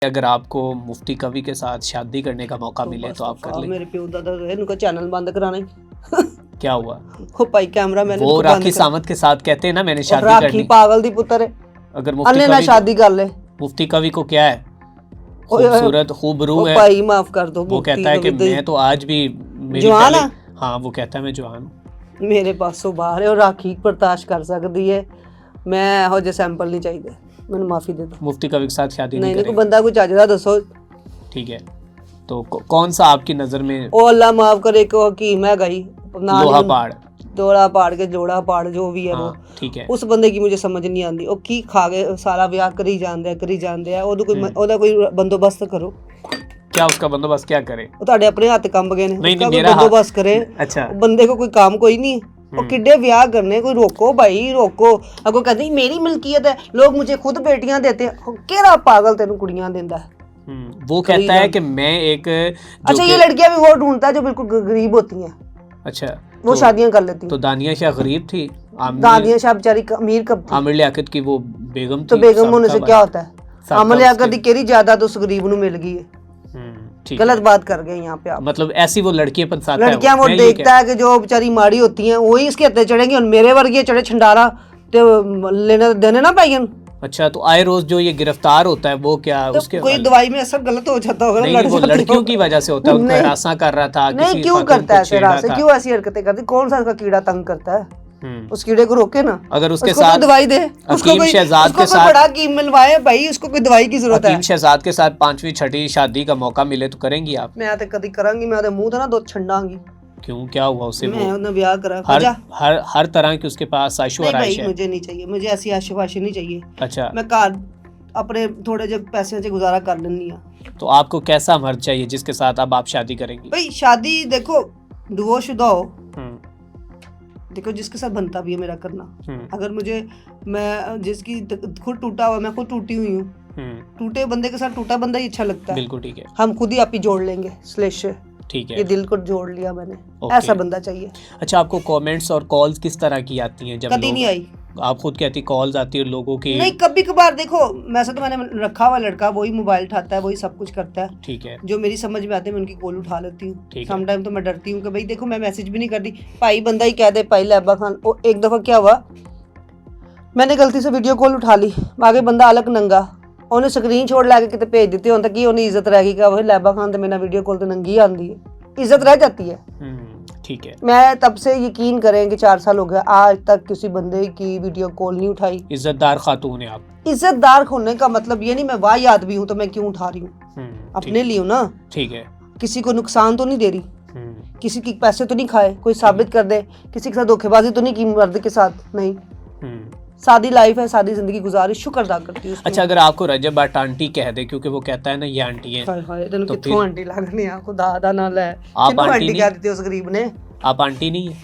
अगर आपको मुफ्ती कवि के साथ शादी करने का मौका मिले तो आप कर लेंगे? मेरे प्यो दादा है उनका चैनल बंद कराना ही क्या हुआ? वो भाई कैमरा मैंने वो राखी सावंत के साथ कहते हैं ना मैंने शादी राखी करनी। पागल दी पुत्र है, अगर मुफ्ती अन्य ना कवि शादी कर ले। मुफ्ती कवि को क्या है, खूबसूरत खूबरू है, भाई माफ कर दो। वो कहता है कि मैं तो आज भी मेरी जवान पहले, है। हाँ वो कहता है मैं जवान हूं। मेरे पासों बाहर है और राखी बर्दाश्त कर सकती है, मैं हो जे सैंपल नहीं चाहिए, मैंने माफी दे दो। मुफ्ती कवि के साथ शादी नहीं नहीं करेंगे? बंदा कुछ चाहिए दसो। ठीक है, तो कौन सा आपकी नजर में? ओ अल्लाह माफ करे को हकीम है गई लोहा पहाड़, दोड़ा पहाड़ के जोड़ा पहाड़ जो भी है, हाँ, वो ठीक है। उस बंदे की मुझे समझ नहीं आती। ਉਹ ਕੀ ਖਾ ਕੇ ਸਾਰਾ ਵਿਆਹ ਕਰੀ ਜਾਂਦੇ ਆ ਉਹਦਾ ਕੋਈ ਬੰਦੋਬਸਤ ਕਰੋ। क्या उसका बंदोबस्त क्या करे? ਉਹ ਤੁਹਾਡੇ ਆਪਣੇ ਹੱਥ ਕੰਬ ਗਏ ਨੇ, नहीं, उसका नहीं, कोई मेरा बंदोबस्त करे। अच्छा, बंदे को कोई काम कोई नहीं, वो किड्डे ब्याह करने, कोई रोको भाई रोको। अगो कहते मेरी मिल्कियत है, लोग मुझे खुद बेटियां देते हैं। केड़ा पागल तेनू कुड़ियां देंदा है? वो कहता है कि मैं एक अच्छा ये लड़कियां भी वो ढूंढता है जो बिल्कुल गरीब होती हैं। अच्छा, वो शादियां कर लेती हैं। तो दानिया शाह गरीब थी, दानिया शाह बेचारी अमीर कब थी? आमिर लियाकत की वो बेगम थी। तो बेगम होने से क्या होता है? आमिर लियाकत की केरी जायदाद उस गरीब नू मिल गई है। गलत बात कर गए यहाँ पे आप। मतलब ऐसी वो लड़कियां पसंद लड़कियां वो देखता है कि जो बेचारी माड़ी होती हैं वही इसके हत्थे चढ़ेंगी और मेरे वर्गे चढ़े छंडारा तो लेने देने ना पाइयन। अच्छा, तो आए रोज जो ये गिरफ्तार होता है वो क्या तो उसके कोई दवाई में असर गलत हो जाता होगा? नहीं, वो लड़कियों की वजह से होता है, उनको हरासा कर रहा था, नहीं क्यों करता है हरासा, क्यों ऐसी हरकतें करती? कौन सा उसका कीड़ा तंग करता है? उस कीड़े को रोके ना, अगर उसके उसको साथ तो दवाई दे, उसको कोई शहजाद के साथ बड़ा कीम मिलवाए भाई, उसको कोई दवाई की जरूरत है। शहजाद के साथ 5वीं 6वीं शादी का मौका मिले तो करेंगी आप? मैं तो कभी करांगी, मैं तो मुंह तो ना दो छंडांगी। क्यों, क्या हुआ उसे? मैं उन्हें ब्याह करा हर तरह की उसके पास आशो आराइश है। मुझे नहीं चाहिए, मुझे ऐसी आशो नहीं चाहिए। अच्छा, मैं घर अपने थोड़े जो पैसे से गुजारा कर लेनी है। तो आपको कैसा मर्द चाहिए जिसके साथ अब आप शादी करेंगी? भाई शादी देखो डिवोर्स शुदा हो, देखो जिसके साथ बनता भी है मेरा करना। अगर मुझे मैं जिसकी खुद टूटा हुआ, मैं खुद टूटी हुई हूँ, टूटे बंदे के साथ टूटा बंदा ही अच्छा लगता है। बिल्कुल ठीक है, हम खुद ही आप ही जोड़ लेंगे स्लेश, ठीक है, ये दिल को जोड़ लिया मैंने, ऐसा बंदा चाहिए। अच्छा, आपको कमेंट्स और कॉल्स किस तरह की आती हैं? जब कभी नहीं आई। आप खुद कहती कॉल्स आती है लोगों की? नहीं, कभी कभार देखो वैसे तो मैंने रखा हुआ लड़का, वही मोबाइल उठाता है, वही सब कुछ करता है। ठीक है, जो मेरी समझ में आते हैं मैं उनकी कॉल उठा लेती हूँ। सम टाइम तो मैं डरती हूँ कि भाई देखो मैं मैसेज भी नहीं करती, भाई बंदा ही कह दे भाई लैबा खान। एक दफा क्या हुआ, मैंने गलती से वीडियो कॉल उठा ली, आगे बंदा अलग नंगा, उन्हें स्क्रीन छोड़ लैके कितने भेज दिते होता कि उन्हें इज्जत रह गई कि लैबा खान तो मेरा वीडियो कॉल तो नंगी आती है, इज्जत रह जाती है। ठीक है, मैं तब से यकीन करें कि 4 साल हो गया आज तक किसी बंदे की वीडियो कॉल नहीं उठाई। इज्जतदार खातून है आप। इज्जतदार होने का मतलब ये नहीं मैं वाह याद भी हूँ तो मैं क्यों उठा रही हूँ, अपने लिए हूँ ना। ठीक है, किसी को नुकसान तो नहीं दे रही, किसी की पैसे तो नहीं खाए, कोई साबित कर दे, किसी के साथ धोखेबाजी तो नहीं की मर्द के साथ, नहीं। सादी लाइफ है, सादी जिंदगी गुजारी, शुक्र अदा करती हूँ। अच्छा, अगर आपको रजब भट्ट आंटी कह दे, क्योंकि वो कहता है ना ये आंटी है, तो कितों आंटी लगनी है, खुदा दा नाल है, आप आंटी कह देते उस गरीब ने। आप आंटी नहीं है?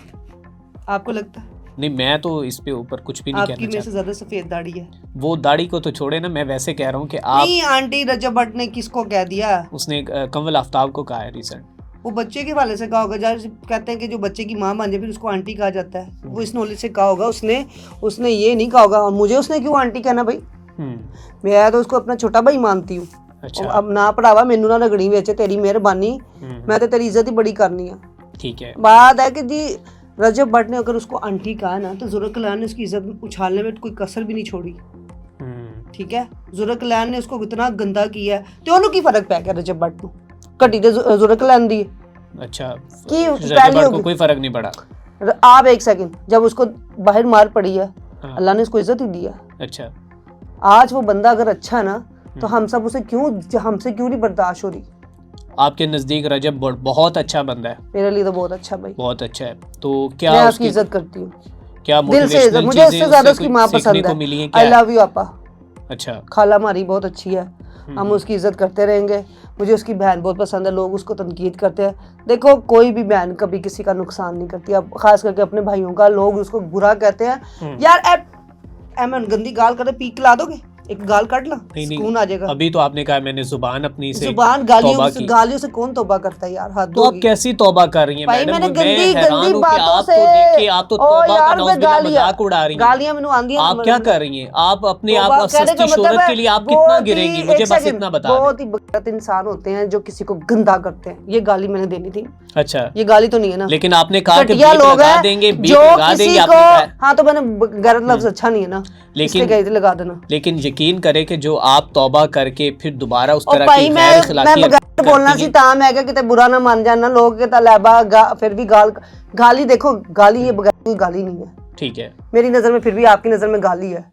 आपको लगता है? नहीं, मैं तो इस पे ऊपर कुछ भी नहीं कहना चाहता। आपकी मेरे से ज्यादा सफेद दाढ़ी है। वो दाढ़ी को तो छोड़े ना, मैं वैसे कह रहा हूँ कि आप नहीं, आंटी रजब भट्ट ने किसको कह दिया? उसने कंवल आफ्ताब को कहा है रिसेंट। वो बच्चे के वाले से कहा होगा, जैसे कहते हैं कि जो बच्चे की माँ बन जाए फिर उसको आंटी कहा जाता है, वो इस नॉलेज से कहा होगा उसने ये नहीं कहा होगा। और मुझे उसने क्यों आंटी कहना भाई, मैं तो उसको अपना छोटा भाई मानती हूँ। अच्छा। अब ना पढ़ावा मैनू ना रगड़ी बेचे, तेरी मेहरबानी, मैं तो तेरी इज्जत ही बड़ी करनी है। ठीक है, बात है कि जी रजब भट्ट ने अगर उसको आंटी कहा ना तो ज़ुरत कलान ने उसकी इज्जत उछालने में कोई कसर भी नहीं छोड़ी। ठीक है, ज़ुरत कलान ने उसको इतना गंदा किया तो उन्होंने की फर्क पै गया रजब भट्ट को, घटी तो ज़ुरत कलान दी। अच्छा, कि पहले को कोई फर्क नहीं पड़ा। आप एक सेकंड, जब उसको बाहर मार पड़ी है, अल्लाह ने उसको इज्जत ही दी है। अच्छा, आज वो बंदा अगर अच्छा ना तो हमसे क्यों नहीं बर्दाश्त हो रही? आपके नजदीक रजब बहुत अच्छा बंदा है? मेरे लिए तो बहुत अच्छा भाई, बहुत अच्छा है। तो क्या मैं उसकी इज्जत करती हूँ, क्या दिल से इज्जत, मुझे उससे ज्यादा उसकी माँ पसंद है। आई लव यू आपा। अच्छा, खाला हमारी बहुत अच्छी है, हम उसकी इज्जत करते रहेंगे। मुझे उसकी बहन बहुत पसंद है, लोग उसको तनकीद करते हैं। देखो कोई भी बहन कभी किसी का नुकसान नहीं करती, अब खास करके अपने भाइयों का। लोग उसको बुरा कहते हैं, यार एमन गंदी गाल करे पीक ला दोगे, एक गाल काट ला, नहीं सुकून आ जाएगा। अभी तो आपने कहा मैंने जुबान अपनी से जुबान गालियों से कौन तौबा करता है यार, हद तो आप होगी। कैसी तौबा कर रही हैं भाई मैडम? मैंने मैं गंदी हैरान गंदी हूं कि बातों आप से तो देखिए आप तो ओ तौबा का यार मैं नौज़बिल्लाह मजाक उड़ा रही हैं। गालियां मैंने आंदियां आप क्या कर रही हैं? आप अपने आप तौबा कहने का सस्ती मतलब शोहरत है के लिए आप कितना बहुत ही- गिरेंगी? एक मुझे बस सेकंड, इतना बता दें। बहुत ही बगैरत इंसान होते हैं जो किसी को गंदा करते हैं, ये गाली मैंने देनी थी। अच्छा, ये गाली तो नहीं है ना, लेकिन आपने कहा कि घटिया बीप लोग लगा हैं देंगे, बीप जो लगा किसी देंगे को, आपने कहा। हाँ तो मैंने गैरत लफ्ज अच्छा नहीं है ना, लेकिन- इसलिए कही थी लगा देना। लेकिन यकीन करें कि जो आप तौबा करके फिर दोबारा उस और तरह भाई की मैं गैर अखलाकी बगैर बोलना करती सी हैं। ताम है कि बुरा ना मान जाना लोग के तलेबा फिर भी गाली देखो, गाली ये बगैर कोई गाली नहीं है ठीक है, मेरी नजर में, फिर भी आपकी नजर में गाली है।